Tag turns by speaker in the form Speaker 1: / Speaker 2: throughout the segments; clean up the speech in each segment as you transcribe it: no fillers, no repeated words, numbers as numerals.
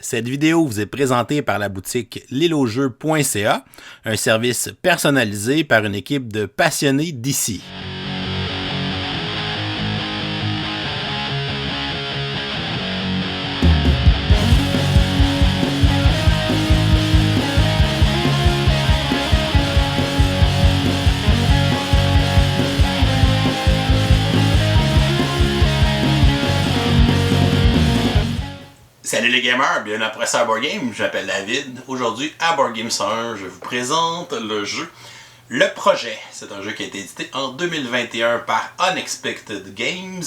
Speaker 1: Cette vidéo vous est présentée par la boutique lilojeu.ca, un service personnalisé par une équipe de passionnés d'ici. Salut les gamers, bienvenue à Professeur Board Game, je m'appelle David. Aujourd'hui à Board Game 101, je vous présente le jeu Le Projet. C'est un jeu qui a été édité en 2021 par Unexpected Games.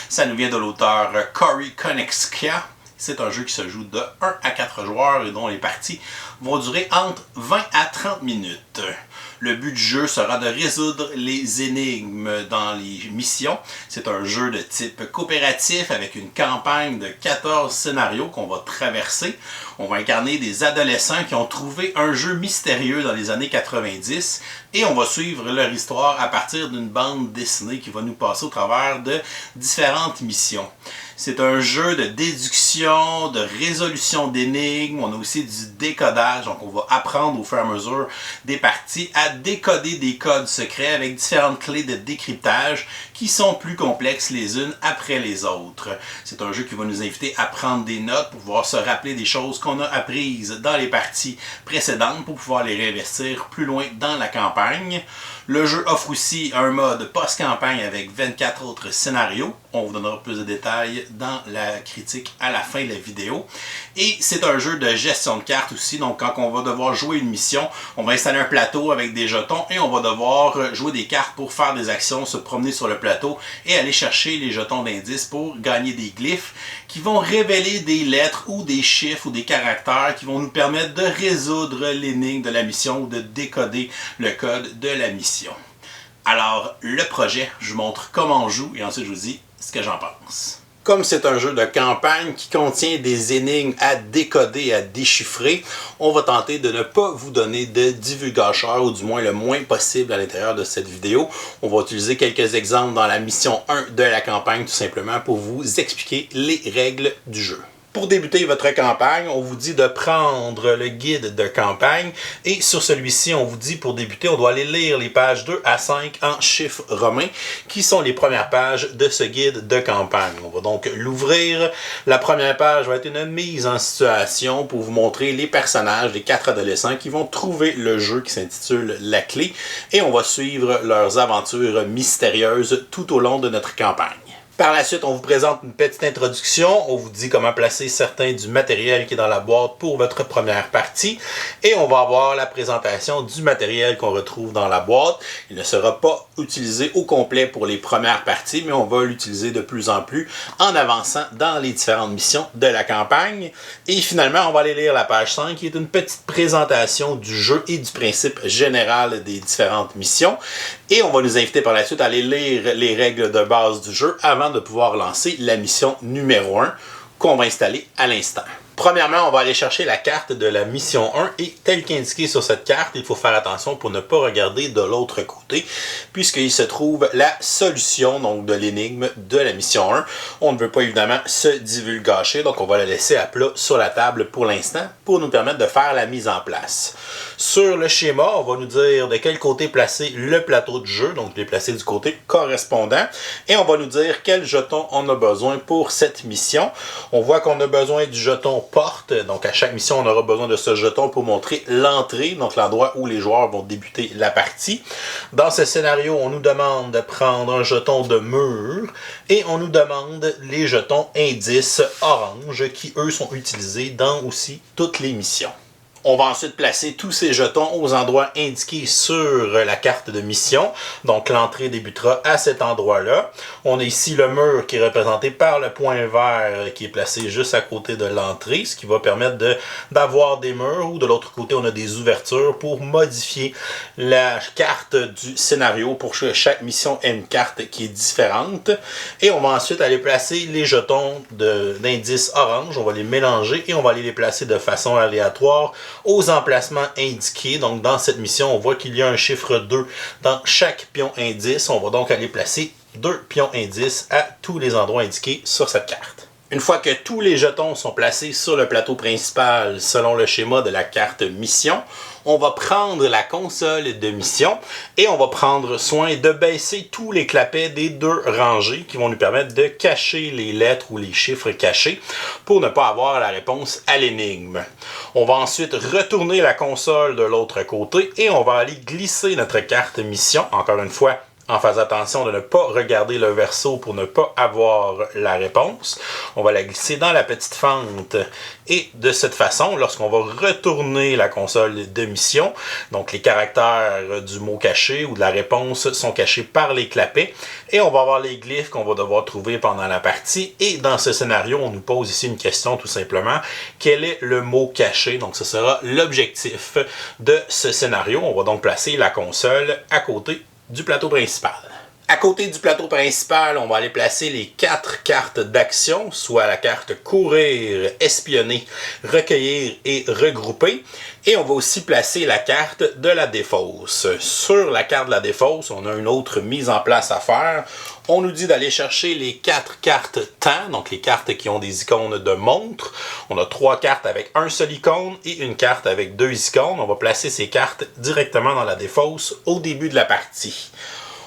Speaker 1: Ça nous vient de l'auteur Cory Konecka. C'est un jeu qui se joue de 1 à 4 joueurs et dont les parties vont durer entre 20 à 30 minutes. Le but du jeu sera de résoudre les énigmes dans les missions. C'est un jeu de type coopératif avec une campagne de 14 scénarios qu'on va traverser. On va incarner des adolescents qui ont trouvé un jeu mystérieux dans les années 90 et on va suivre leur histoire à partir d'une bande dessinée qui va nous passer au travers de différentes missions. C'est un jeu de déduction, de résolution d'énigmes. On a aussi du décodage. Donc, on va apprendre au fur et à mesure des parties à décoder des codes secrets avec différentes clés de décryptage qui sont plus complexes les unes après les autres. C'est un jeu qui va nous inviter à prendre des notes pour pouvoir se rappeler des choses qu'on a apprises dans les parties précédentes pour pouvoir les réinvestir plus loin dans la campagne. Le jeu offre aussi un mode post-campagne avec 24 autres scénarios. On vous donnera plus de détails dans la critique à la fin de la vidéo. Et c'est un jeu de gestion de cartes aussi. Donc quand on va devoir jouer une mission, on va installer un plateau avec des jetons et on va devoir jouer des cartes pour faire des actions, se promener sur le plateau et aller chercher les jetons d'indice pour gagner des glyphes qui vont révéler des lettres ou des chiffres ou des caractères qui vont nous permettre de résoudre l'énigme de la mission ou de décoder le code de la mission. Alors, le projet, je vous montre comment on joue et ensuite je vous dis ce que j'en pense. Comme c'est un jeu de campagne qui contient des énigmes à décoder, à déchiffrer, on va tenter de ne pas vous donner de divulgateur, ou du moins le moins possible à l'intérieur de cette vidéo. On va utiliser quelques exemples dans la mission 1 de la campagne, tout simplement pour vous expliquer les règles du jeu. Pour débuter votre campagne, on vous dit de prendre le guide de campagne et sur celui-ci, on vous dit pour débuter, on doit aller lire les pages 2 à 5 en chiffres romains qui sont les premières pages de ce guide de campagne. On va donc l'ouvrir. La première page va être une mise en situation pour vous montrer les personnages des 4 adolescents qui vont trouver le jeu qui s'intitule La Clé et on va suivre leurs aventures mystérieuses tout au long de notre campagne. Par la suite, on vous présente une petite introduction, on vous dit comment placer certains du matériel qui est dans la boîte pour votre première partie et on va avoir la présentation du matériel qu'on retrouve dans la boîte. Il ne sera pas utilisé au complet pour les premières parties, mais on va l'utiliser de plus en plus en avançant dans les différentes missions de la campagne. Et finalement, on va aller lire la page 5 qui est une petite présentation du jeu et du principe général des différentes missions. Et on va nous inviter par la suite à aller lire les règles de base du jeu avant de pouvoir lancer la mission numéro 1 qu'on va installer à l'instant. Premièrement, on va aller chercher la carte de la mission 1 et tel qu'indiqué sur cette carte, il faut faire attention pour ne pas regarder de l'autre côté puisqu'il se trouve la solution donc, de l'énigme de la mission 1. On ne veut pas évidemment se divulgacher, donc on va la laisser à plat sur la table pour l'instant pour nous permettre de faire la mise en place. Sur le schéma, on va nous dire de quel côté placer le plateau de jeu, donc les placer du côté correspondant et on va nous dire quel jeton on a besoin pour cette mission. On voit qu'on a besoin du jeton porte, donc à chaque mission on aura besoin de ce jeton pour montrer l'entrée, donc l'endroit où les joueurs vont débuter la partie. Dans ce scénario, on nous demande de prendre un jeton de mur et on nous demande les jetons indices orange qui eux sont utilisés dans aussi toutes les missions. On va ensuite placer tous ces jetons aux endroits indiqués sur la carte de mission. Donc l'entrée débutera à cet endroit-là. On a ici le mur qui est représenté par le point vert qui est placé juste à côté de l'entrée, ce qui va permettre d'avoir des murs ou de l'autre côté on a des ouvertures pour modifier la carte du scénario. Pour chaque mission, il y a une carte qui est différente. Et on va ensuite aller placer les jetons d'indices orange. On va les mélanger et on va aller les placer de façon aléatoire aux emplacements indiqués. Donc dans cette mission, on voit qu'il y a un chiffre 2 dans chaque pion indice. On va donc aller placer 2 pions indices à tous les endroits indiqués sur cette carte. Une fois que tous les jetons sont placés sur le plateau principal selon le schéma de la carte mission, on va prendre la console de mission et on va prendre soin de baisser tous les clapets des deux rangées qui vont nous permettre de cacher les lettres ou les chiffres cachés pour ne pas avoir la réponse à l'énigme. On va ensuite retourner la console de l'autre côté et on va aller glisser notre carte mission, encore une fois, en faisant attention de ne pas regarder le verso pour ne pas avoir la réponse. On va la glisser dans la petite fente et de cette façon, lorsqu'on va retourner la console de mission, donc les caractères du mot caché ou de la réponse sont cachés par les clapets et on va avoir les glyphes qu'on va devoir trouver pendant la partie. Et dans ce scénario, on nous pose ici une question tout simplement. Quel est le mot caché? Donc ce sera l'objectif de ce scénario. On va donc placer la console à côté du plateau principal. À côté du plateau principal, on va aller placer les 4 cartes d'action, soit la carte courir, espionner, recueillir et regrouper. Et on va aussi placer la carte de la défausse. Sur la carte de la défausse, on a une autre mise en place à faire. On nous dit d'aller chercher les 4 cartes temps, donc les cartes qui ont des icônes de montre. On a 3 cartes avec un seul icône et une carte avec 2 icônes. On va placer ces cartes directement dans la défausse au début de la partie.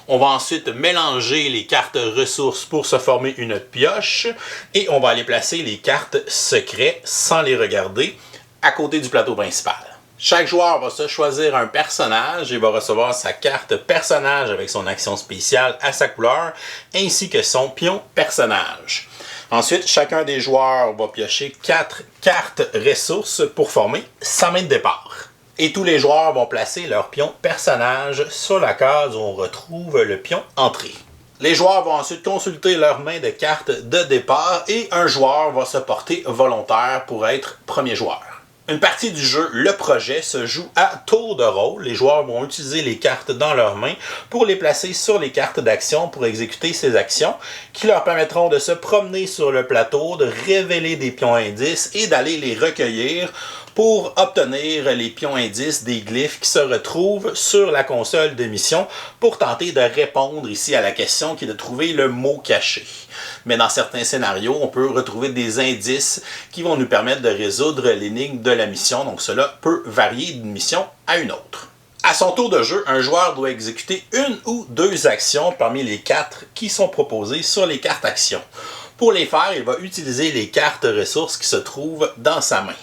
Speaker 1: On va ensuite mélanger les cartes ressources pour se former une pioche et on va aller placer les cartes secrets sans les regarder à côté du plateau principal. Chaque joueur va se choisir un personnage et va recevoir sa carte personnage avec son action spéciale à sa couleur ainsi que son pion personnage. Ensuite, chacun des joueurs va piocher 4 cartes ressources pour former sa main de départ. Et tous les joueurs vont placer leur pion personnage sur la case où on retrouve le pion entrée. Les joueurs vont ensuite consulter leur main de cartes de départ et un joueur va se porter volontaire pour être premier joueur. Une partie du jeu, le projet, se joue à tour de rôle. Les joueurs vont utiliser les cartes dans leurs mains pour les placer sur les cartes d'action pour exécuter ces actions qui leur permettront de se promener sur le plateau, de révéler des pions indices et d'aller les recueillir pour obtenir les pions indices des glyphes qui se retrouvent sur la console de mission pour tenter de répondre ici à la question qui est de trouver le mot caché. Mais dans certains scénarios, on peut retrouver des indices qui vont nous permettre de résoudre l'énigme de la mission, donc cela peut varier d'une mission à une autre. À son tour de jeu, un joueur doit exécuter une ou 2 actions parmi les 4 qui sont proposées sur les cartes actions. Pour les faire, il va utiliser les cartes ressources qui se trouvent dans sa main.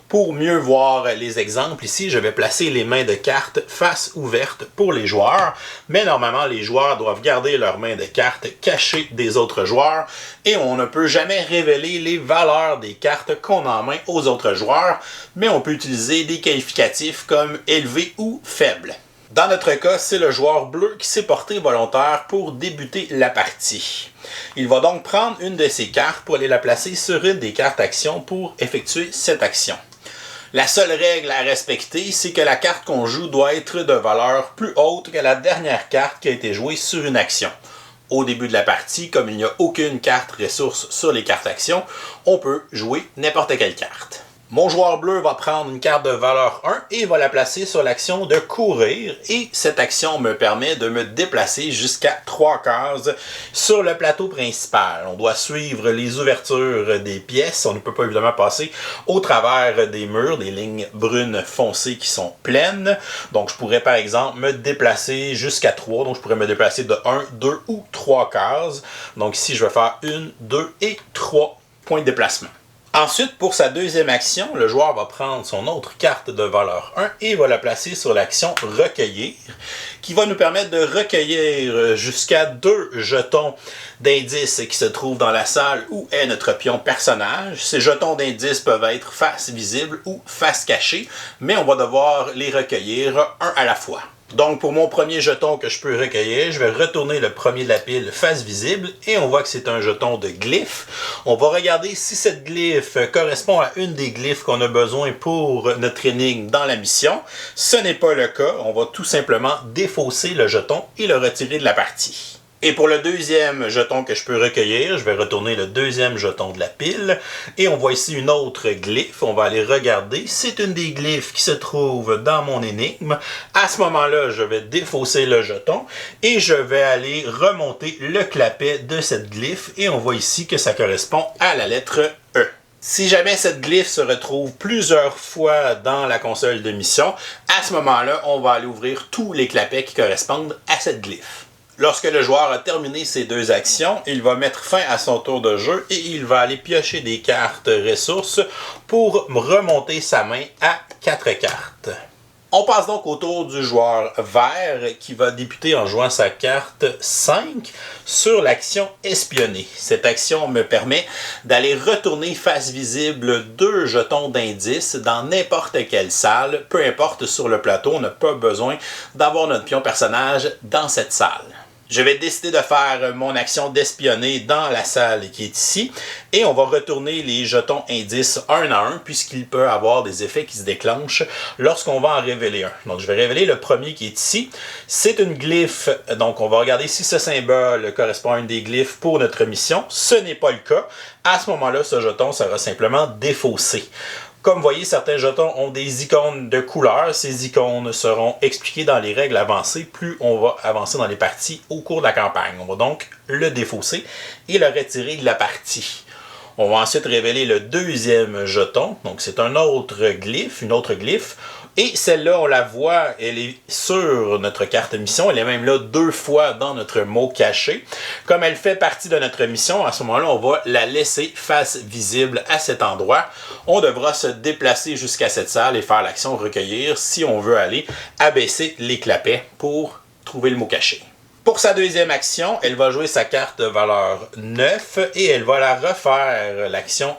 Speaker 1: Pour mieux voir les exemples ici, je vais placer les mains de cartes face ouverte pour les joueurs, mais normalement les joueurs doivent garder leurs mains de cartes cachées des autres joueurs et on ne peut jamais révéler les valeurs des cartes qu'on a en main aux autres joueurs, mais on peut utiliser des qualificatifs comme élevé ou faible. Dans notre cas, c'est le joueur bleu qui s'est porté volontaire pour débuter la partie. Il va donc prendre une de ses cartes pour aller la placer sur une des cartes actions pour effectuer cette action. La seule règle à respecter, c'est que la carte qu'on joue doit être de valeur plus haute que la dernière carte qui a été jouée sur une action. Au début de la partie, comme il n'y a aucune carte ressource sur les cartes actions, on peut jouer n'importe quelle carte. Mon joueur bleu va prendre une carte de valeur 1 et va la placer sur l'action de courir. Et cette action me permet de me déplacer jusqu'à 3 cases sur le plateau principal. On doit suivre les ouvertures des pièces. On ne peut pas évidemment passer au travers des murs, des lignes brunes foncées qui sont pleines. Donc je pourrais par exemple me déplacer jusqu'à 3. Donc je pourrais me déplacer de 1, 2 ou 3 cases. Donc ici je vais faire 1, 2 et 3 points de déplacement. Ensuite, pour sa deuxième action, le joueur va prendre son autre carte de valeur 1 et va la placer sur l'action recueillir, qui va nous permettre de recueillir jusqu'à 2 jetons d'indices qui se trouvent dans la salle où est notre pion personnage. Ces jetons d'indices peuvent être face visible ou face cachée, mais on va devoir les recueillir un à la fois. Donc pour mon premier jeton que je peux recueillir, je vais retourner le premier de la pile face visible et on voit que c'est un jeton de glyphe. On va regarder si cette glyphe correspond à une des glyphes qu'on a besoin pour notre énigme dans la mission. Ce n'est pas le cas, on va tout simplement défausser le jeton et le retirer de la partie. Et pour le deuxième jeton que je peux recueillir, je vais retourner le deuxième jeton de la pile. Et on voit ici une autre glyphe. On va aller regarder. C'est une des glyphes qui se trouve dans mon énigme. À ce moment-là, je vais défausser le jeton et je vais aller remonter le clapet de cette glyphe. Et on voit ici que ça correspond à la lettre E. Si jamais cette glyphe se retrouve plusieurs fois dans la console de mission, à ce moment-là, on va aller ouvrir tous les clapets qui correspondent à cette glyphe. Lorsque le joueur a terminé ses deux actions, il va mettre fin à son tour de jeu et il va aller piocher des cartes ressources pour remonter sa main à 4 cartes. On passe donc au tour du joueur vert qui va débuter en jouant sa carte 5 sur l'action espionner. Cette action me permet d'aller retourner face visible 2 jetons d'indice dans n'importe quelle salle, peu importe sur le plateau, on n'a pas besoin d'avoir notre pion personnage dans cette salle. Je vais décider de faire mon action d'espionner dans la salle qui est ici et on va retourner les jetons indices un à un puisqu'il peut avoir des effets qui se déclenchent lorsqu'on va en révéler un. Donc je vais révéler le premier qui est ici. C'est une glyphe, donc on va regarder si ce symbole correspond à une des glyphes pour notre mission. Ce n'est pas le cas. À ce moment-là, ce jeton sera simplement défaussé. Comme vous voyez, certains jetons ont des icônes de couleurs. Ces icônes seront expliquées dans les règles avancées plus on va avancer dans les parties au cours de la campagne. On va donc le défausser et le retirer de la partie. On va ensuite révéler le deuxième jeton. Donc c'est un autre glyphe, une autre glyphe. Et celle-là, on la voit, elle est sur notre carte mission. Elle est même là 2 fois dans notre mot caché. Comme elle fait partie de notre mission, à ce moment-là, on va la laisser face visible à cet endroit. On devra se déplacer jusqu'à cette salle et faire l'action recueillir si on veut aller abaisser les clapets pour trouver le mot caché. Pour sa deuxième action, elle va jouer sa carte de valeur 9 et elle va la refaire, l'action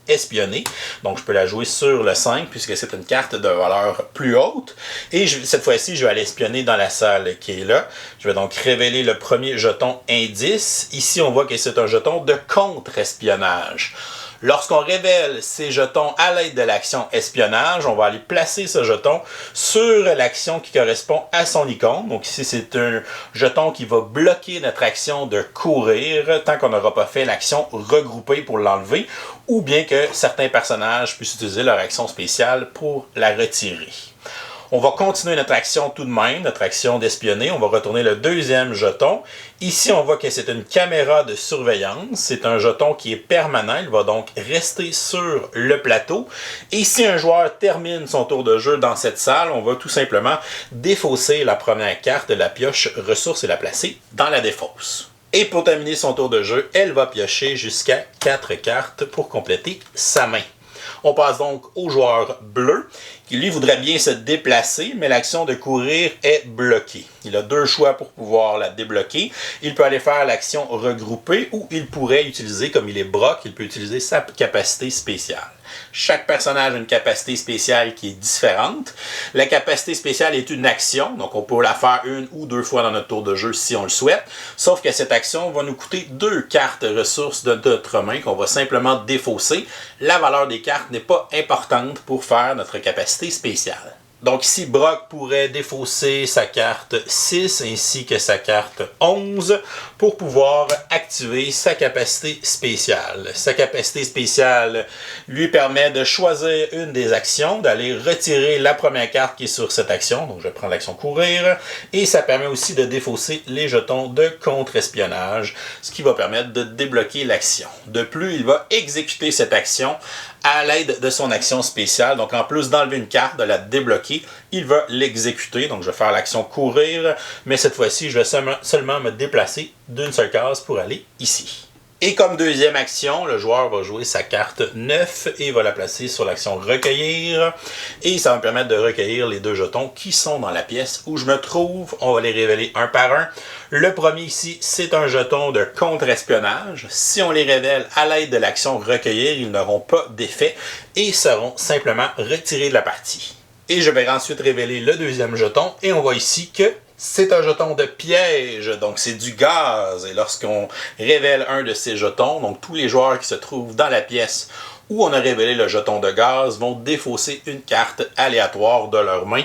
Speaker 1: espionner. Donc, je peux la jouer sur le 5 puisque c'est une carte de valeur plus haute. Et cette fois-ci, je vais aller espionner dans la salle qui est là. Je vais donc révéler le premier jeton indice. Ici, on voit que c'est un jeton de contre-espionnage. Lorsqu'on révèle ces jetons à l'aide de l'action espionnage, on va aller placer ce jeton sur l'action qui correspond à son icône. Donc ici, c'est un jeton qui va bloquer notre action de courir tant qu'on n'aura pas fait l'action regrouper pour l'enlever ou bien que certains personnages puissent utiliser leur action spéciale pour la retirer. On va continuer notre action tout de même, notre action d'espionner. On va retourner le deuxième jeton. Ici, on voit que c'est une caméra de surveillance. C'est un jeton qui est permanent. Il va donc rester sur le plateau. Et si un joueur termine son tour de jeu dans cette salle, on va tout simplement défausser la première carte de la pioche ressources et la placer dans la défausse. Et pour terminer son tour de jeu, elle va piocher jusqu'à 4 cartes pour compléter sa main. On passe donc au joueur bleu, qui lui voudrait bien se déplacer, mais l'action de courir est bloquée. Il a 2 choix pour pouvoir la débloquer. Il peut aller faire l'action regrouper ou il pourrait utiliser, comme il est Brock, il peut utiliser sa capacité spéciale. Chaque personnage a une capacité spéciale qui est différente. La capacité spéciale est une action, donc on peut la faire 1 ou 2 fois dans notre tour de jeu si on le souhaite. Sauf que cette action va nous coûter 2 cartes ressources de notre main qu'on va simplement défausser. La valeur des cartes n'est pas importante pour faire notre capacité spéciale. Donc ici, Brock pourrait défausser sa carte 6 ainsi que sa carte 11 pour pouvoir activer sa capacité spéciale. Sa capacité spéciale lui permet de choisir une des actions, d'aller retirer la première carte qui est sur cette action. Donc je prends l'action courir et ça permet aussi de défausser les jetons de contre-espionnage, ce qui va permettre de débloquer l'action. De plus, il va exécuter cette action à l'aide de son action spéciale. Donc en plus d'enlever une carte, de la débloquer, il va l'exécuter. Donc je vais faire l'action courir, mais cette fois-ci, je vais seulement me déplacer d'une seule case pour aller ici. Et comme deuxième action, le joueur va jouer sa carte 9 et va la placer sur l'action recueillir. Et ça va me permettre de recueillir les 2 jetons qui sont dans la pièce où je me trouve. On va les révéler un par un. Le premier ici, c'est un jeton de contre-espionnage. Si on les révèle à l'aide de l'action recueillir, ils n'auront pas d'effet et seront simplement retirés de la partie. Et je vais ensuite révéler le deuxième jeton et on voit ici que c'est un jeton de piège, donc c'est du gaz. Et lorsqu'on révèle un de ces jetons, donc tous les joueurs qui se trouvent dans la pièce où on a révélé le jeton de gaz vont défausser une carte aléatoire de leur main.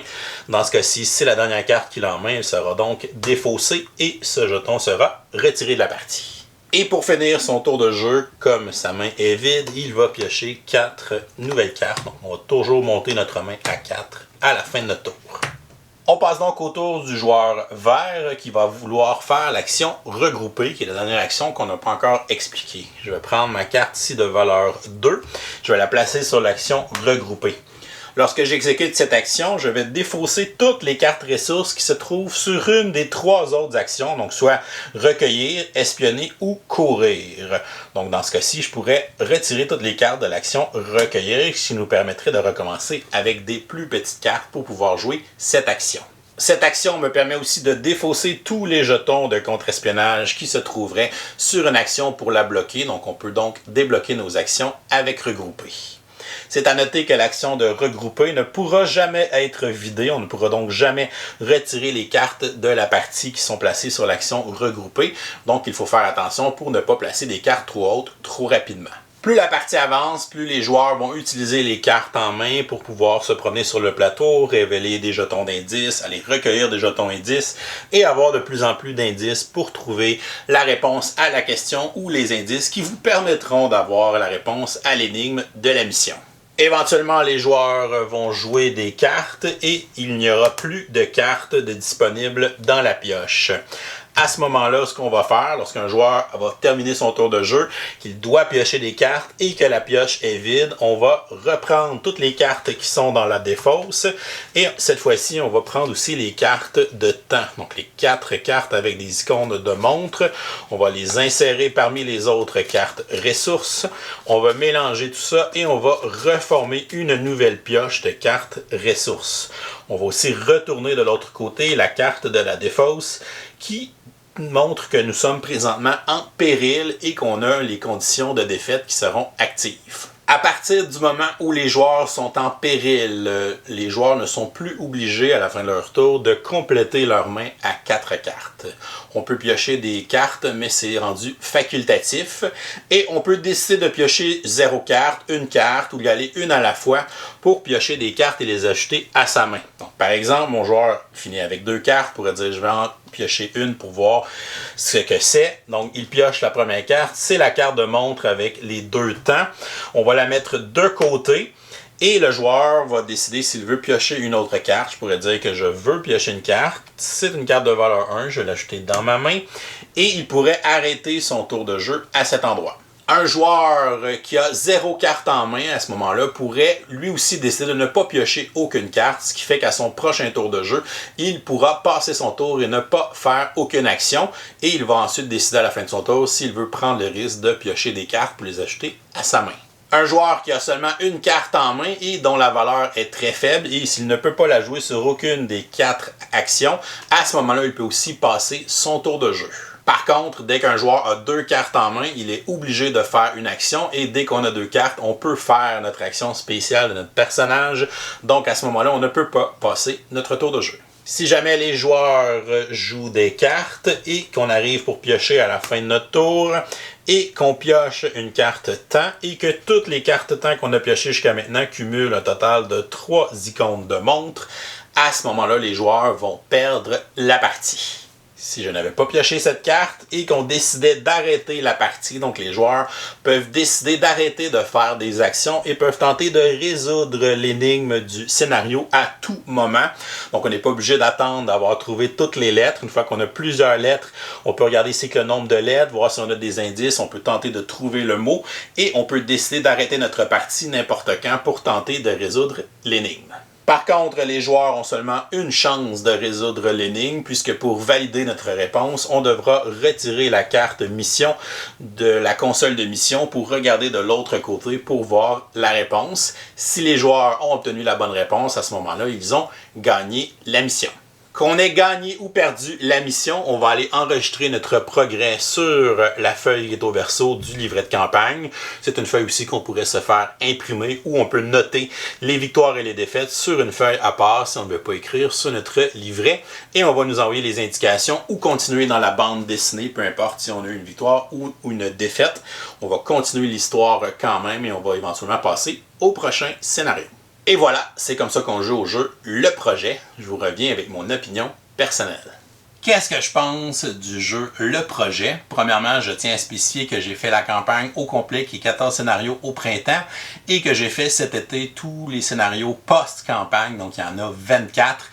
Speaker 1: Dans ce cas-ci, c'est la dernière carte qu'il a en main, elle sera donc défaussée et ce jeton sera retiré de la partie. Et pour finir son tour de jeu, comme sa main est vide, il va piocher 4 nouvelles cartes. Donc on va toujours monter notre main à 4 à la fin de notre tour. On passe donc au tour du joueur vert qui va vouloir faire l'action regroupée, qui est la dernière action qu'on n'a pas encore expliquée. Je vais prendre ma carte ici de valeur 2, je vais la placer sur l'action regroupée. Lorsque j'exécute cette action, je vais défausser toutes les cartes ressources qui se trouvent sur une des 3 autres actions, donc soit recueillir, espionner ou courir. Donc dans ce cas-ci, je pourrais retirer toutes les cartes de l'action recueillir, ce qui nous permettrait de recommencer avec des plus petites cartes pour pouvoir jouer cette action. Cette action me permet aussi de défausser tous les jetons de contre-espionnage qui se trouveraient sur une action pour la bloquer, donc on peut donc débloquer nos actions avec regrouper. C'est à noter que l'action de regrouper ne pourra jamais être vidée. On ne pourra donc jamais retirer les cartes de la partie qui sont placées sur l'action regrouper. Donc il faut faire attention pour ne pas placer des cartes trop hautes trop rapidement. Plus la partie avance, plus les joueurs vont utiliser les cartes en main pour pouvoir se promener sur le plateau, révéler des jetons d'indices, aller recueillir des jetons indices et avoir de plus en plus d'indices pour trouver la réponse à la question ou les indices qui vous permettront d'avoir la réponse à l'énigme de la mission. Éventuellement, les joueurs vont jouer des cartes et il n'y aura plus de cartes disponibles dans la pioche. À ce moment-là, ce qu'on va faire, lorsqu'un joueur va terminer son tour de jeu, qu'il doit piocher des cartes et que la pioche est vide, on va reprendre toutes les cartes qui sont dans la défausse et cette fois-ci, on va prendre aussi les cartes de temps. Donc les 4 cartes avec des icônes de montre, on va les insérer parmi les autres cartes ressources. On va mélanger tout ça et on va reformer une nouvelle pioche de cartes ressources. On va aussi retourner de l'autre côté la carte de la défausse qui montre que nous sommes présentement en péril et qu'on a les conditions de défaite qui seront actives. À partir du moment où les joueurs sont en péril, les joueurs ne sont plus obligés à la fin de leur tour de compléter leur main à 4 cartes. On peut piocher des cartes, mais c'est rendu facultatif. Et on peut décider de piocher 0 carte, 1 carte, ou y aller une à la fois pour piocher des cartes et les ajouter à sa main. Donc, par exemple, mon joueur finit avec 2 cartes, pourrait dire je vais en piocher une pour voir ce que c'est. Donc, il pioche la première carte. C'est la carte de montre avec les 2 temps. On va la mettre de côté. Et le joueur va décider s'il veut piocher une autre carte. Je pourrais dire que je veux piocher une carte. C'est une carte de valeur 1. Je vais l'ajouter dans ma main. Et il pourrait arrêter son tour de jeu à cet endroit. Un joueur qui a 0 carte en main à ce moment-là pourrait lui aussi décider de ne pas piocher aucune carte, ce qui fait qu'à son prochain tour de jeu, il pourra passer son tour et ne pas faire aucune action. Et il va ensuite décider à la fin de son tour s'il veut prendre le risque de piocher des cartes pour les ajouter à sa main. Un joueur qui a seulement une carte en main et dont la valeur est très faible et s'il ne peut pas la jouer sur aucune des 4 actions, à ce moment-là, il peut aussi passer son tour de jeu. Par contre, dès qu'un joueur a 2 cartes en main, il est obligé de faire une action et dès qu'on a 2 cartes, on peut faire notre action spéciale de notre personnage. Donc à ce moment-là, on ne peut pas passer notre tour de jeu. Si jamais les joueurs jouent des cartes et qu'on arrive pour piocher à la fin de notre tour et qu'on pioche une carte temps et que toutes les cartes temps qu'on a piochées jusqu'à maintenant cumulent un total de 3 icônes de montre, à ce moment-là, les joueurs vont perdre la partie. Si je n'avais pas pioché cette carte et qu'on décidait d'arrêter la partie, donc les joueurs peuvent décider d'arrêter de faire des actions et peuvent tenter de résoudre l'énigme du scénario à tout moment. Donc on n'est pas obligé d'attendre d'avoir trouvé toutes les lettres. Une fois qu'on a plusieurs lettres, on peut regarder c'est que le nombre de lettres, voir si on a des indices, on peut tenter de trouver le mot et on peut décider d'arrêter notre partie n'importe quand pour tenter de résoudre l'énigme. Par contre, les joueurs ont seulement une chance de résoudre l'énigme, puisque pour valider notre réponse, on devra retirer la carte mission de la console de mission pour regarder de l'autre côté pour voir la réponse. Si les joueurs ont obtenu la bonne réponse, à ce moment-là, ils ont gagné la mission. Qu'on ait gagné ou perdu la mission, on va aller enregistrer notre progrès sur la feuille recto verso du livret de campagne. C'est une feuille aussi qu'on pourrait se faire imprimer où on peut noter les victoires et les défaites sur une feuille à part si on ne veut pas écrire sur notre livret. Et on va nous envoyer les indications ou continuer dans la bande dessinée, peu importe si on a eu une victoire ou une défaite. On va continuer l'histoire quand même et on va éventuellement passer au prochain scénario. Et voilà, c'est comme ça qu'on joue au jeu Le Projet. Je vous reviens avec mon opinion personnelle. Qu'est-ce que je pense du jeu Le Projet? Premièrement, je tiens à spécifier que j'ai fait la campagne au complet, qui est 14 scénarios au printemps, et que j'ai fait cet été tous les scénarios post-campagne, donc il y en a 24.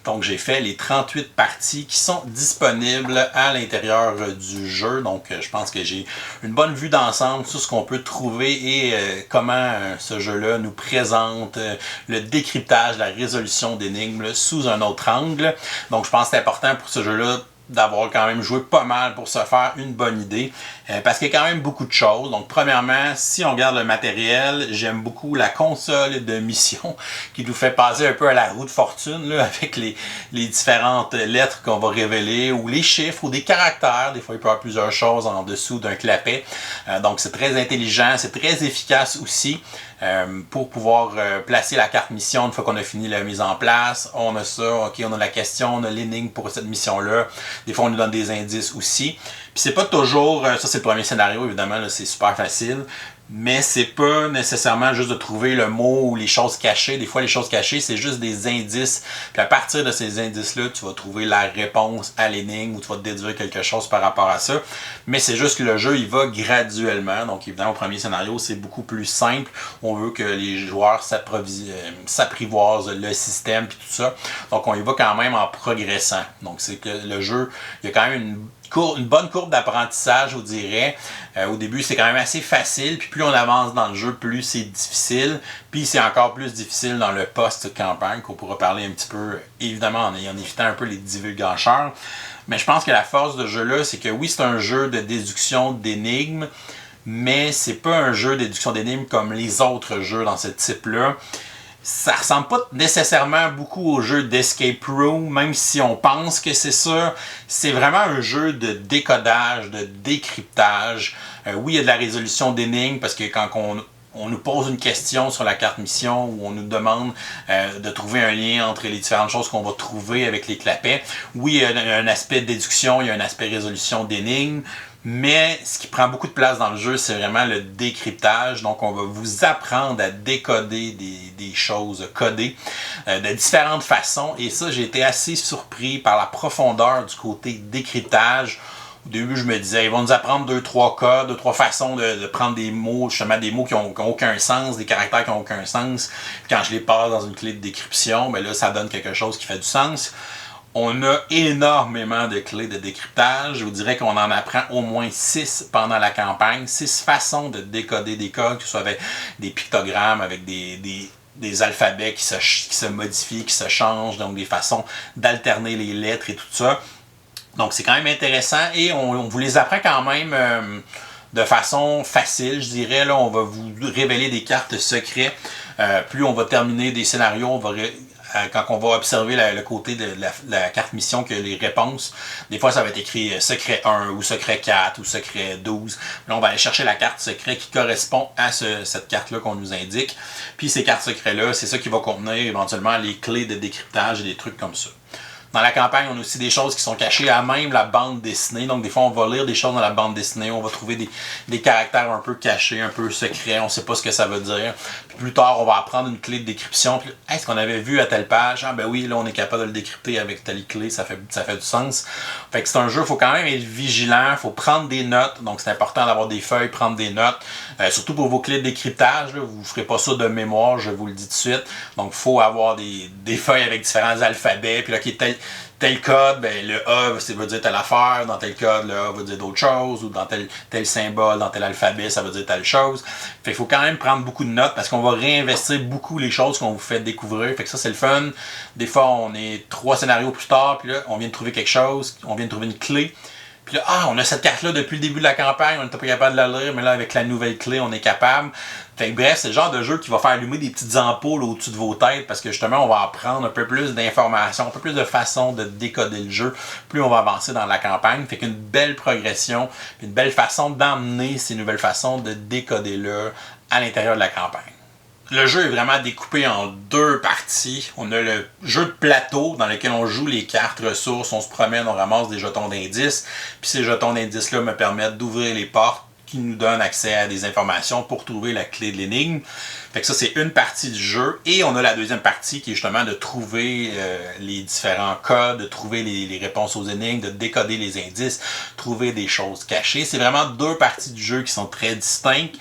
Speaker 1: Donc j'ai fait les 38 parties qui sont disponibles à l'intérieur du jeu. Donc je pense que j'ai une bonne vue d'ensemble sur ce qu'on peut trouver et comment ce jeu-là nous présente le décryptage, la résolution d'énigmes sous un autre angle. Donc je pense que c'est important pour ce jeu-là d'avoir quand même joué pas mal pour se faire une bonne idée, parce qu'il y a quand même beaucoup de choses. Donc premièrement, si on regarde le matériel, j'aime beaucoup la console de mission qui nous fait passer un peu à la roue de fortune là, avec les différentes lettres qu'on va révéler, ou les chiffres, ou des caractères. Des fois, il peut y avoir plusieurs choses en dessous d'un clapet. Donc c'est très intelligent, c'est très efficace aussi. Pour pouvoir placer la carte mission une fois qu'on a fini la mise en place. On a ça, ok, on a la question, on a l'énigme pour cette mission-là. Des fois, on nous donne des indices aussi. Puis c'est pas toujours, ça c'est le premier scénario, évidemment, là, c'est super facile. Mais c'est pas nécessairement juste de trouver le mot ou les choses cachées. Des fois, les choses cachées, c'est juste des indices. Puis à partir de ces indices-là, tu vas trouver la réponse à l'énigme ou tu vas te déduire quelque chose par rapport à ça. Mais c'est juste que le jeu, il va graduellement. Donc évidemment, au premier scénario, c'est beaucoup plus simple. On veut que les joueurs s'apprivoisent le système puis tout ça. Donc on y va quand même en progressant. Donc c'est que le jeu, il y a quand même une bonne courbe d'apprentissage, je vous dirais. Au début, c'est quand même assez facile, puis plus on avance dans le jeu, plus c'est difficile. Puis c'est encore plus difficile dans le post-campagne, qu'on pourra parler un petit peu, évidemment, en évitant un peu les divulgateurs. Mais je pense que la force de ce jeu-là, c'est que oui, c'est un jeu de déduction d'énigmes, mais c'est pas un jeu de déduction d'énigmes comme les autres jeux dans ce type-là. Ça ressemble pas nécessairement beaucoup au jeu d'Escape Room, même si on pense que c'est ça. C'est vraiment un jeu de décodage, de décryptage. Oui, il y a de la résolution d'énigmes, parce que quand on nous pose une question sur la carte mission, où on nous demande de trouver un lien entre les différentes choses qu'on va trouver avec les clapets. Oui, il y a un aspect de déduction, il y a un aspect résolution d'énigmes. Mais ce qui prend beaucoup de place dans le jeu, c'est vraiment le décryptage. Donc, on va vous apprendre à décoder des choses codées de différentes façons. Et ça, j'ai été assez surpris par la profondeur du côté décryptage. Au début, je me disais, ils vont nous apprendre 2-3 codes, 2-3 façons de prendre des mots, justement des mots qui n'ont aucun sens, des caractères qui n'ont aucun sens. Puis quand je les passe dans une clé de décryption, ben là, ça donne quelque chose qui fait du sens. On a énormément de clés de décryptage. Je vous dirais qu'on en apprend au moins 6 pendant la campagne. 6 façons de décoder des codes, que ce soit avec des pictogrammes, avec des alphabets qui se modifient, qui se changent, donc des façons d'alterner les lettres et tout ça. Donc c'est quand même intéressant et on vous les apprend quand même de façon facile, je dirais. Là, on va vous révéler des cartes secrets. Plus on va terminer des scénarios, quand on va observer le côté de la carte mission, que les réponses, des fois ça va être écrit secret 1 ou secret 4 ou secret 12. Là, on va aller chercher la carte secret qui correspond à cette carte-là qu'on nous indique. Puis ces cartes secrets-là, c'est ça qui va contenir éventuellement les clés de décryptage et des trucs comme ça. Dans la campagne, on a aussi des choses qui sont cachées à même la bande dessinée. Donc, des fois, on va lire des choses dans la bande dessinée. On va trouver des caractères un peu cachés, un peu secrets. On ne sait pas ce que ça veut dire. Puis plus tard, on va apprendre une clé de décryption. Puis, est-ce qu'on avait vu à telle page? Ah ben oui, là, on est capable de le décrypter avec telle clé. Ça fait du sens. Fait que c'est un jeu, il faut quand même être vigilant. Il faut prendre des notes. Donc, c'est important d'avoir des feuilles, prendre des notes. Surtout pour vos clés de décryptage. Là, vous ne ferez pas ça de mémoire, je vous le dis tout de suite. Donc, il faut avoir des feuilles avec différents alphabets. Puis là, qui est tel code, ben, le A ça veut dire telle affaire, dans tel code, le A veut dire d'autres choses, ou dans tel symbole, dans tel alphabet, ça veut dire telle chose. Fait qu'il faut quand même prendre beaucoup de notes parce qu'on va réinvestir beaucoup les choses qu'on vous fait découvrir. Fait que ça, c'est le fun. Des fois, on est 3 scénarios plus tard, puis là, on vient de trouver quelque chose, on vient de trouver une clé. Puis là, on a cette carte-là depuis le début de la campagne, on n'était pas capable de la lire, mais là, avec la nouvelle clé, on est capable. Fait que bref, c'est le genre de jeu qui va faire allumer des petites ampoules au-dessus de vos têtes parce que justement, on va apprendre un peu plus d'informations, un peu plus de façon de décoder le jeu, plus on va avancer dans la campagne. Fait qu'une belle progression, une belle façon d'emmener ces nouvelles façons de décoder-le à l'intérieur de la campagne. Le jeu est vraiment découpé en deux parties. On a le jeu de plateau dans lequel on joue les cartes ressources, on se promène, on ramasse des jetons d'indices. Puis ces jetons d'indices-là me permettent d'ouvrir les portes qui nous donnent accès à des informations pour trouver la clé de l'énigme. Fait que ça, c'est une partie du jeu. Et on a la deuxième partie qui est justement de trouver les différents codes, de trouver les réponses aux énigmes, de décoder les indices, trouver des choses cachées. C'est vraiment deux parties du jeu qui sont très distinctes.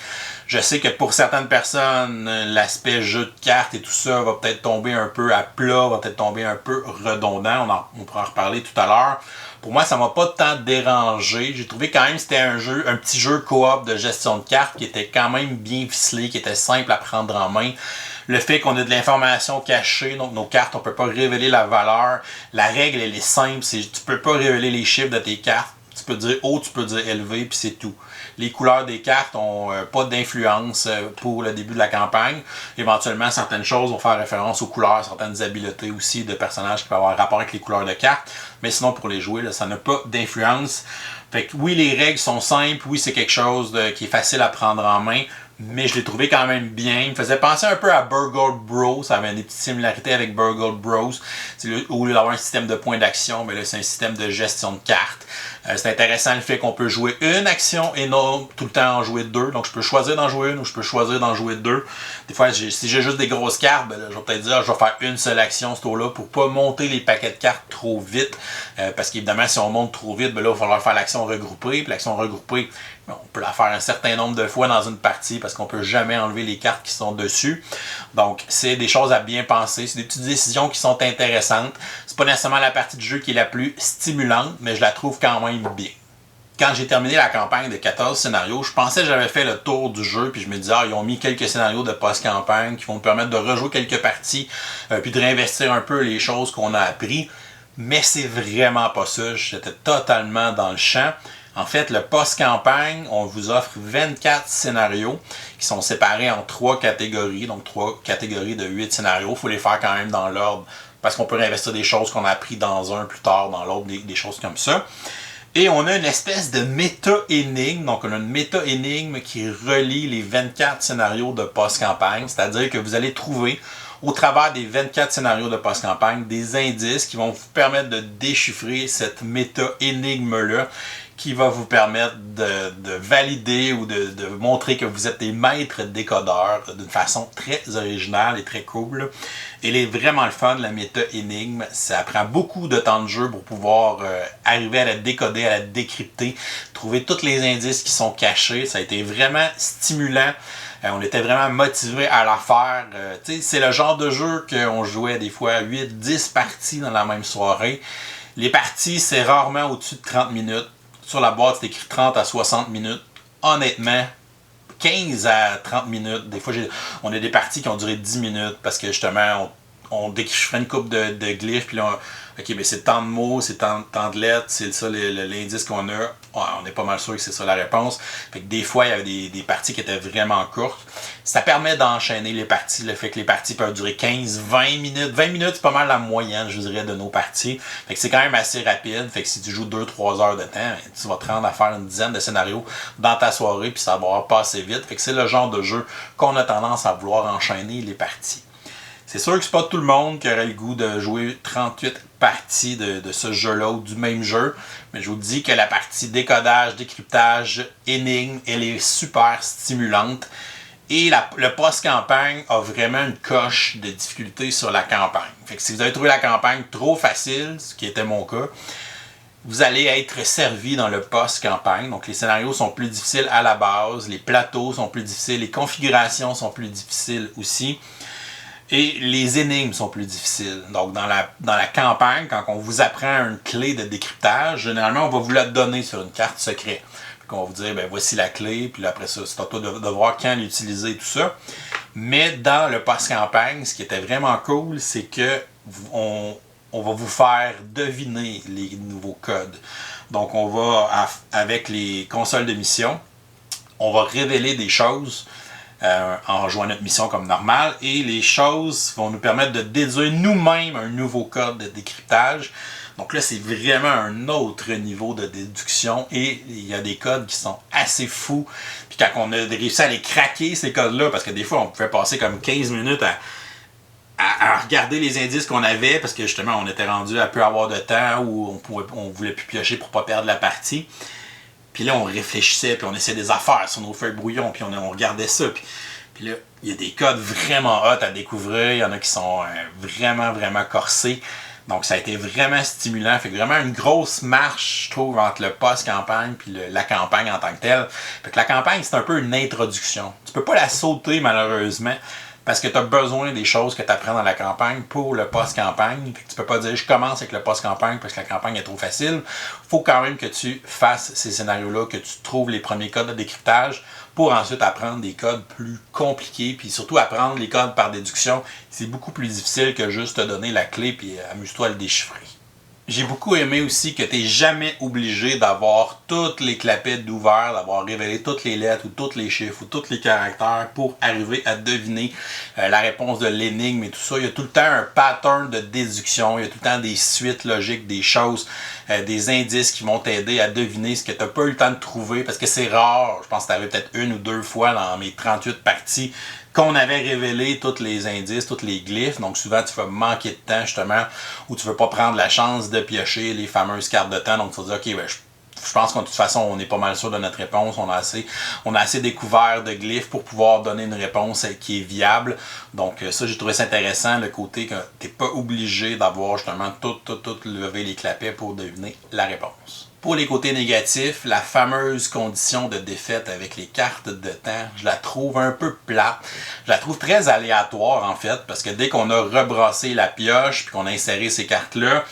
Speaker 1: Je sais que pour certaines personnes, l'aspect jeu de cartes et tout ça va peut-être tomber un peu à plat, va peut-être tomber un peu redondant. On pourra en reparler tout à l'heure. Pour moi, ça m'a pas tant dérangé. J'ai trouvé quand même que c'était un petit jeu coop de gestion de cartes qui était quand même bien ficelé, qui était simple à prendre en main. Le fait qu'on ait de l'information cachée, donc nos cartes, on peut pas révéler la valeur. La règle, elle est simple, tu peux pas révéler les chiffres de tes cartes. Tu peux dire haut, tu peux dire élevé, puis c'est tout. Les couleurs des cartes n'ont pas d'influence pour le début de la campagne. Éventuellement, certaines choses vont faire référence aux couleurs, certaines habiletés aussi de personnages qui peuvent avoir rapport avec les couleurs de cartes. Mais sinon, pour les jouer, là, ça n'a pas d'influence. Fait que oui, les règles sont simples. Oui, c'est quelque chose qui est facile à prendre en main. Mais je l'ai trouvé quand même bien. Il me faisait penser un peu à Burgle Bros. Ça avait des petites similarités avec Burgle Bros. Au lieu d'avoir un système de points d'action, mais là, c'est un système de gestion de cartes. C'est intéressant le fait qu'on peut jouer une action et non tout le temps en jouer deux. Donc, je peux choisir d'en jouer une ou je peux choisir d'en jouer deux. Des fois, si j'ai juste des grosses cartes, ben là, je vais peut-être dire je vais faire une seule action ce tour-là pour pas monter les paquets de cartes trop vite. Parce qu'évidemment, si on monte trop vite, ben là, il va falloir faire l'action regroupée. Puis l'action regroupée, on peut la faire un certain nombre de fois dans une partie parce qu'on peut jamais enlever les cartes qui sont dessus. Donc, c'est des choses à bien penser. C'est des petites décisions qui sont intéressantes. C'est pas nécessairement la partie du jeu qui est la plus stimulante, mais je la trouve quand même bien. Quand j'ai terminé la campagne de 14 scénarios, je pensais que j'avais fait le tour du jeu, puis je me disais, ils ont mis quelques scénarios de post-campagne qui vont me permettre de rejouer quelques parties, puis de réinvestir un peu les choses qu'on a appris. Mais c'est vraiment pas ça. J'étais totalement dans le champ. En fait, le post-campagne, on vous offre 24 scénarios qui sont séparés en 3 catégories, donc 3 catégories de 8 scénarios. Il faut les faire quand même dans l'ordre parce qu'on peut réinvestir des choses qu'on a appris dans un plus tard, dans l'autre, des choses comme ça. Et on a une espèce de méta-énigme, donc on a une méta-énigme qui relie les 24 scénarios de post-campagne, c'est-à-dire que vous allez trouver au travers des 24 scénarios de post-campagne des indices qui vont vous permettre de déchiffrer cette méta-énigme-là qui va vous permettre de valider ou de montrer que vous êtes des maîtres décodeurs d'une façon très originale et très cool. Elle est vraiment le fun, la méta-énigme. Ça prend beaucoup de temps de jeu pour pouvoir arriver à la décoder, à la décrypter, trouver tous les indices qui sont cachés. Ça a été vraiment stimulant. On était vraiment motivés à la faire. C'est le genre de jeu qu'on jouait des fois 8-10 parties dans la même soirée. Les parties, c'est rarement au-dessus de 30 minutes. Sur la boîte, c'est écrit 30 à 60 minutes. Honnêtement, 15 à 30 minutes. Des fois, on a des parties qui ont duré 10 minutes parce que justement, on déchiffrait une couple de glyphes. Puis là, OK, ben c'est tant de mots, c'est tant de lettres, c'est ça l'indice qu'on a. Ouais, on est pas mal sûr que c'est ça la réponse. Fait que des fois, il y avait des parties qui étaient vraiment courtes. Ça permet d'enchaîner les parties. Le fait que les parties peuvent durer 15-20 minutes. 20 minutes, c'est pas mal la moyenne, je dirais, de nos parties. Fait que c'est quand même assez rapide. Fait que si tu joues 2-3 heures de temps, tu vas te rendre à faire une dizaine de scénarios dans ta soirée, puis ça va passer vite. Fait que c'est le genre de jeu qu'on a tendance à vouloir enchaîner les parties. C'est sûr que c'est pas tout le monde qui aurait le goût de jouer 38 parties de ce jeu-là ou du même jeu. Mais je vous dis que la partie décodage, décryptage, énigme, elle est super stimulante. Et le post-campagne a vraiment une coche de difficulté sur la campagne. Fait que si vous avez trouvé la campagne trop facile, ce qui était mon cas, vous allez être servi dans le post-campagne. Donc les scénarios sont plus difficiles à la base, les plateaux sont plus difficiles, les configurations sont plus difficiles aussi. Et les énigmes sont plus difficiles. Donc, dans la campagne, quand on vous apprend une clé de décryptage, généralement, on va vous la donner sur une carte secrète. Puis on va vous dire, ben voici la clé, puis là, après ça, c'est à toi de voir quand l'utiliser et tout ça. Mais dans le post-campagne, ce qui était vraiment cool, c'est que on va vous faire deviner les nouveaux codes. Donc on va, avec les consoles de mission, on va révéler des choses en rejoignant notre mission comme normal, et les choses vont nous permettre de déduire nous-mêmes un nouveau code de décryptage. Donc là, c'est vraiment un autre niveau de déduction, et il y a des codes qui sont assez fous. Puis quand on a réussi à les craquer, ces codes-là, parce que des fois, on pouvait passer comme 15 minutes à regarder les indices qu'on avait, parce que justement, on était rendu à peu avoir de temps, ou on voulait plus piocher pour pas perdre la partie. Puis là, on réfléchissait, puis on essayait des affaires sur nos feuilles brouillons, puis on regardait ça. Puis là, il y a des codes vraiment hot à découvrir. Il y en a qui sont vraiment, vraiment corsés. Donc, ça a été vraiment stimulant. Fait que vraiment une grosse marche, je trouve, entre le post-campagne puis la campagne en tant que telle. Fait que la campagne, c'est un peu une introduction. Tu peux pas la sauter, malheureusement, parce que tu as besoin des choses que tu apprends dans la campagne pour le post-campagne. Tu peux pas dire je commence avec le post-campagne parce que la campagne est trop facile. Il faut quand même que tu fasses ces scénarios-là, que tu trouves les premiers codes de décryptage pour ensuite apprendre des codes plus compliqués. Puis surtout apprendre les codes par déduction, c'est beaucoup plus difficile que juste te donner la clé puis amuse-toi à le déchiffrer. J'ai beaucoup aimé aussi que tu n'es jamais obligé d'avoir toutes les clapettes d'ouvert, d'avoir révélé toutes les lettres ou tous les chiffres ou tous les caractères pour arriver à deviner la réponse de l'énigme et tout ça. Il y a tout le temps un pattern de déduction, il y a tout le temps des suites logiques, des choses, des indices qui vont t'aider à deviner ce que tu n'as pas eu le temps de trouver, parce que c'est rare, je pense que ça arrivé peut-être 1 ou 2 fois dans mes 38 parties, qu'on avait révélé tous les indices, tous les glyphes. Donc souvent, tu vas manquer de temps, justement, ou tu ne veux pas prendre la chance de piocher les fameuses cartes de temps. Donc tu vas dire, OK, ben, je pense qu'en toute façon, on est pas mal sûr de notre réponse. On a assez découvert de glyphes pour pouvoir donner une réponse qui est viable. Donc ça, j'ai trouvé ça intéressant, le côté que tu n'es pas obligé d'avoir justement tout levé les clapets pour deviner la réponse. Pour les côtés négatifs, la fameuse condition de défaite avec les cartes de temps, je la trouve un peu plate. Je la trouve très aléatoire en fait, parce que dès qu'on a rebrassé la pioche puis qu'on a inséré ces cartes-là,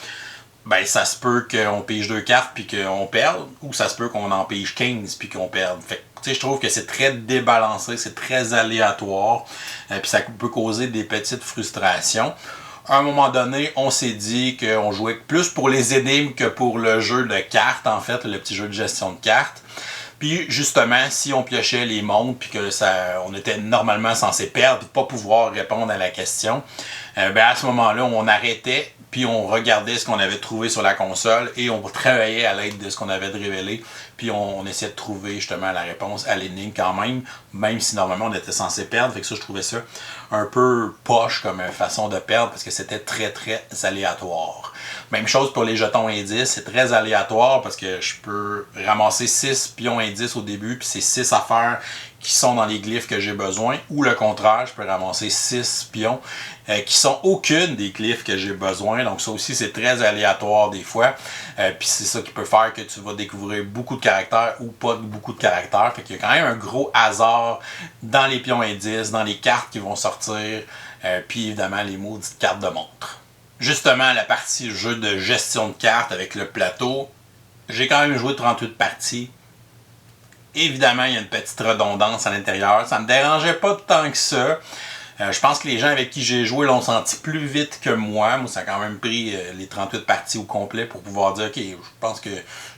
Speaker 1: ben ça se peut qu'on pige 2 cartes puis qu'on perde, ou ça se peut qu'on en pige 15 puis qu'on perde. Fait que, je trouve que c'est très débalancé, c'est très aléatoire, puis ça peut causer des petites frustrations. À un moment donné, on s'est dit qu'on jouait plus pour les énigmes que pour le jeu de cartes, en fait, le petit jeu de gestion de cartes. Puis justement, si on piochait les mondes puis que on était normalement censé perdre et pas pouvoir répondre à la question, ben à ce moment-là, on arrêtait puis on regardait ce qu'on avait trouvé sur la console et on travaillait à l'aide de ce qu'on avait révélé, puis on essayait de trouver justement la réponse à l'énigme quand même si normalement on était censé perdre. Fait que ça, je trouvais ça un peu poche comme façon de perdre parce que c'était très très aléatoire. Même chose pour les jetons indices, c'est très aléatoire parce que je peux ramasser 6 pions indices au début, puis c'est 6 affaires qui sont dans les glyphes que j'ai besoin, ou le contraire, je peux ramasser 6 pions qui sont aucune des glyphes que j'ai besoin. Donc ça aussi, c'est très aléatoire des fois. Puis c'est ça qui peut faire que tu vas découvrir beaucoup de caractères ou pas beaucoup de caractères. Fait qu'il y a quand même un gros hasard dans les pions indices, dans les cartes qui vont sortir, puis évidemment les maudites cartes de montre. Justement, la partie jeu de gestion de cartes avec le plateau, j'ai quand même joué 38 parties. Évidemment, il y a une petite redondance à l'intérieur. Ça me dérangeait pas tant que ça. Je pense que les gens avec qui j'ai joué l'ont senti plus vite que moi. Moi, ça a quand même pris les 38 parties au complet pour pouvoir dire « Ok, je pense que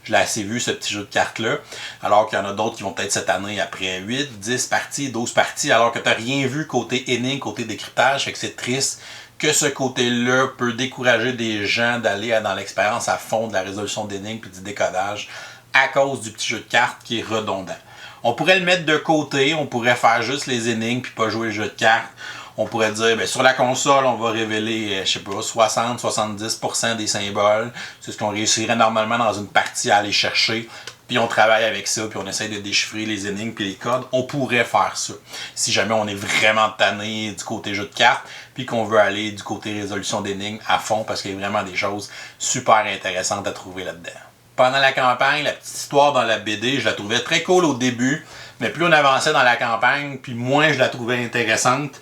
Speaker 1: je l'ai assez vu, ce petit jeu de cartes-là. » Alors qu'il y en a d'autres qui vont peut-être cette année après 8, 10 parties, 12 parties, alors que tu n'as rien vu côté énigme, côté décryptage. Fait que c'est triste que ce côté-là peut décourager des gens d'aller dans l'expérience à fond de la résolution d'énigmes et du décodage à cause du petit jeu de cartes qui est redondant. On pourrait le mettre de côté, on pourrait faire juste les énigmes puis pas jouer le jeu de cartes. On pourrait dire, bien, sur la console, on va révéler, je sais pas, 60-70% des symboles. C'est ce qu'on réussirait normalement dans une partie à aller chercher. Puis on travaille avec ça, puis on essaie de déchiffrer les énigmes puis les codes. On pourrait faire ça. Si jamais on est vraiment tanné du côté jeu de cartes, puis qu'on veut aller du côté résolution d'énigmes à fond, parce qu'il y a vraiment des choses super intéressantes à trouver là-dedans. Pendant la campagne, la petite histoire dans la BD, je la trouvais très cool au début, mais plus on avançait dans la campagne, puis moins je la trouvais intéressante.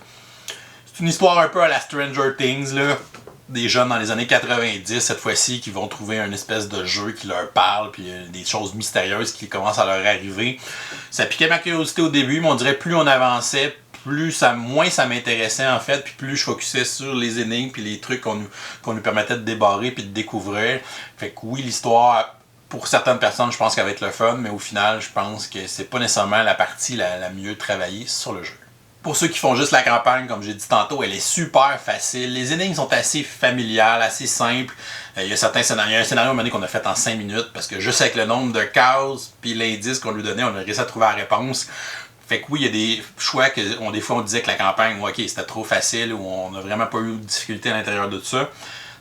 Speaker 1: C'est une histoire un peu à la Stranger Things, là. Des jeunes dans les années 90, cette fois-ci, qui vont trouver une espèce de jeu qui leur parle, puis des choses mystérieuses qui commencent à leur arriver. Ça piquait ma curiosité au début, mais on dirait plus on avançait, moins ça m'intéressait en fait, puis plus je focusais sur les énigmes, puis les trucs qu'on nous permettait de débarrer, puis de découvrir. Fait que oui, l'histoire Pour certaines personnes, je pense qu'elle va être le fun, mais au final, je pense que c'est pas nécessairement la partie la mieux travaillée sur le jeu. Pour ceux qui font juste la campagne, comme j'ai dit tantôt, elle est super facile. Les énigmes sont assez familiales, assez simples. Il y a certains scénarios. Il y a un scénario à un moment donné qu'on a fait en 5 minutes parce que juste avec le nombre de cases puis l'indice qu'on lui donnait, on a réussi à trouver la réponse. Fait que oui, il y a des choix que des fois on disait que la campagne, ok, c'était trop facile ou on n'a vraiment pas eu de difficulté à l'intérieur de tout ça.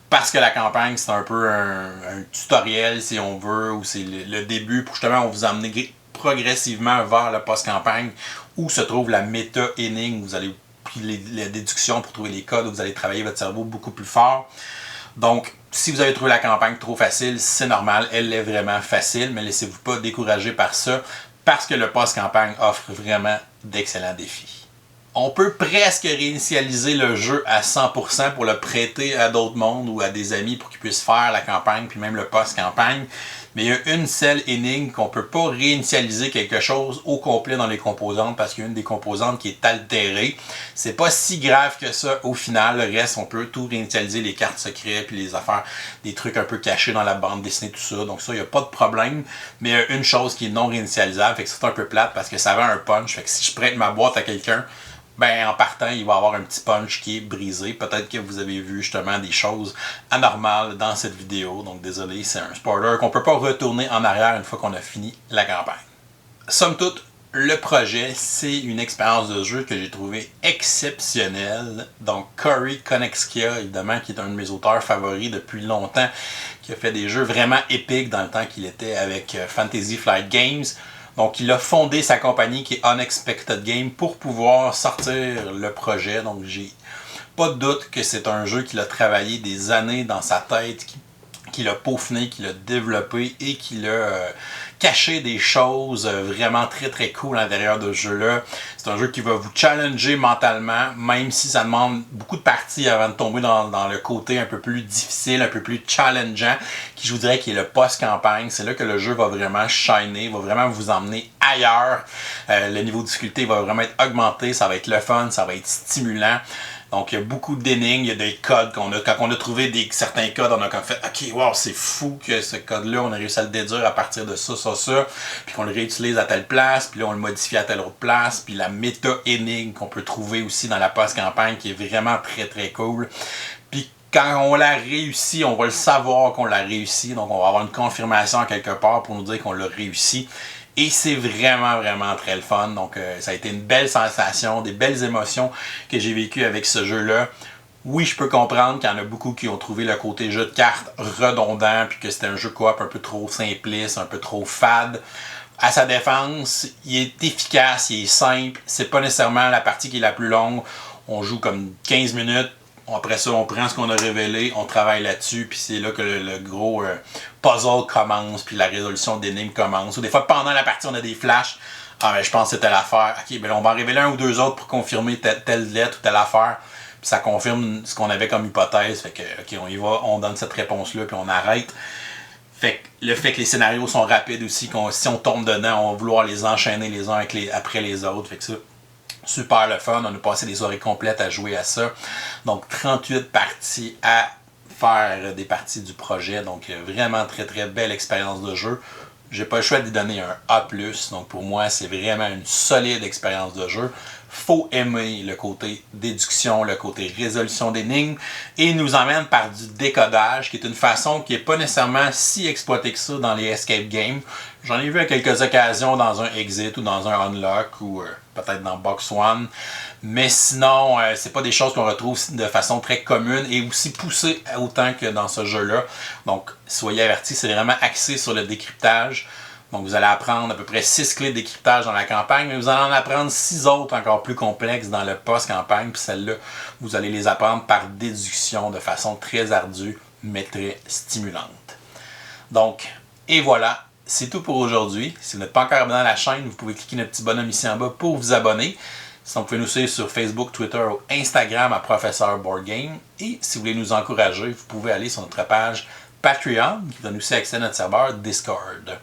Speaker 1: Parce que la campagne, c'est un peu un tutoriel, si on veut, ou c'est le début pour justement on vous amener progressivement vers le post-campagne où se trouve la méta-énigme. Vous allez puis les déductions pour trouver les codes où vous allez travailler votre cerveau beaucoup plus fort. Donc, si vous avez trouvé la campagne trop facile, c'est normal, elle est vraiment facile, mais laissez-vous pas décourager par ça, parce que le post-campagne offre vraiment d'excellents défis. On peut presque réinitialiser le jeu à 100% pour le prêter à d'autres mondes ou à des amis pour qu'ils puissent faire la campagne puis même le post-campagne. Mais il y a une seule énigme qu'on ne peut pas réinitialiser quelque chose au complet dans les composantes parce qu'il y a une des composantes qui est altérée. C'est pas si grave que ça au final. Le reste, on peut tout réinitialiser, les cartes secrètes puis les affaires, des trucs un peu cachés dans la bande dessinée, tout ça. Donc ça, il n'y a pas de problème. Mais il y a une chose qui est non réinitialisable, fait que c'est un peu plate parce que ça avait un punch. Fait que si je prête ma boîte à quelqu'un, ben en partant, il va avoir un petit punch qui est brisé. Peut-être que vous avez vu justement des choses anormales dans cette vidéo. Donc désolé, c'est un spoiler qu'on ne peut pas retourner en arrière une fois qu'on a fini la campagne. Somme toute, le projet, c'est une expérience de jeu que j'ai trouvé exceptionnelle. Donc Cory Konechkia, évidemment, qui est un de mes auteurs favoris depuis longtemps, qui a fait des jeux vraiment épiques dans le temps qu'il était avec Fantasy Flight Games. Donc, il a fondé sa compagnie qui est Unexpected Game pour pouvoir sortir le projet. Donc, j'ai pas de doute que c'est un jeu qu'il a travaillé des années dans sa tête, qu'il a peaufiné, qu'il a développé et qu'il a caché des choses vraiment très très cool à l'intérieur de ce jeu-là. C'est un jeu qui va vous challenger mentalement, même si ça demande beaucoup de parties avant de tomber dans le côté un peu plus difficile, un peu plus challengeant, qui je vous dirais qui est le post-campagne. C'est là que le jeu va vraiment shiner, va vraiment vous emmener ailleurs. Le niveau de difficulté va vraiment être augmenté, ça va être le fun, ça va être stimulant. Donc, il y a beaucoup d'énigmes, il y a des codes qu'on a. Quand on a trouvé certains codes, on a comme fait « Ok, wow, c'est fou que ce code-là, on a réussi à le déduire à partir de ça, puis qu'on le réutilise à telle place, puis là, on le modifie à telle autre place, puis la méta-énigme qu'on peut trouver aussi dans la post-campagne qui est vraiment très, très cool. Puis quand on l'a réussi, on va le savoir qu'on l'a réussi, donc on va avoir une confirmation quelque part pour nous dire qu'on l'a réussi. Et c'est vraiment, vraiment très le fun. Donc, ça a été une belle sensation, des belles émotions que j'ai vécues avec ce jeu-là. Oui, je peux comprendre qu'il y en a beaucoup qui ont trouvé le côté jeu de cartes redondant, puis que c'était un jeu coop un peu trop simpliste, un peu trop fade. À sa défense, il est efficace, il est simple. C'est pas nécessairement la partie qui est la plus longue. On joue comme 15 minutes. Après ça, on prend ce qu'on a révélé, on travaille là-dessus, puis c'est là que le gros puzzle commence, puis la résolution d'énigmes commence. Ou des fois, pendant la partie, on a des flashs. Ah, ben, je pense que c'était l'affaire. Ok, ben, on va en révéler un ou deux autres pour confirmer telle lettre ou telle affaire. Puis ça confirme ce qu'on avait comme hypothèse. Fait que, ok, on y va, on donne cette réponse-là, puis on arrête. Fait que le fait que les scénarios sont rapides aussi, si on tombe dedans, on va vouloir les enchaîner les uns après les autres. Fait que ça, super le fun, on a passé des soirées complètes à jouer à ça. Donc 38 parties à faire des parties du projet. Donc vraiment très très belle expérience de jeu. J'ai pas le choix de lui donner un A+. Donc pour moi, c'est vraiment une solide expérience de jeu. Faut aimer le côté déduction, le côté résolution d'énigmes. Et il nous emmène par du décodage, qui est une façon qui n'est pas nécessairement si exploitée que ça dans les escape games. J'en ai vu à quelques occasions dans un Exit ou dans un Unlock ou peut-être dans Box One. Mais sinon, c'est pas des choses qu'on retrouve de façon très commune et aussi poussées autant que dans ce jeu-là. Donc, soyez avertis, c'est vraiment axé sur le décryptage. Donc, vous allez apprendre à peu près 6 clés de décryptage dans la campagne, mais vous allez en apprendre 6 autres encore plus complexes dans le post-campagne. Puis celles-là, vous allez les apprendre par déduction de façon très ardue, mais très stimulante. Donc, et voilà, c'est tout pour aujourd'hui. Si vous n'êtes pas encore abonné à la chaîne, vous pouvez cliquer le petit bonhomme ici en bas pour vous abonner. Sinon, vous pouvez nous suivre sur Facebook, Twitter ou Instagram à Professeur Board Game. Et si vous voulez nous encourager, vous pouvez aller sur notre page Patreon, qui donne aussi accès à notre serveur Discord.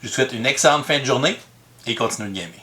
Speaker 1: Je vous souhaite une excellente fin de journée et continuez de gamer.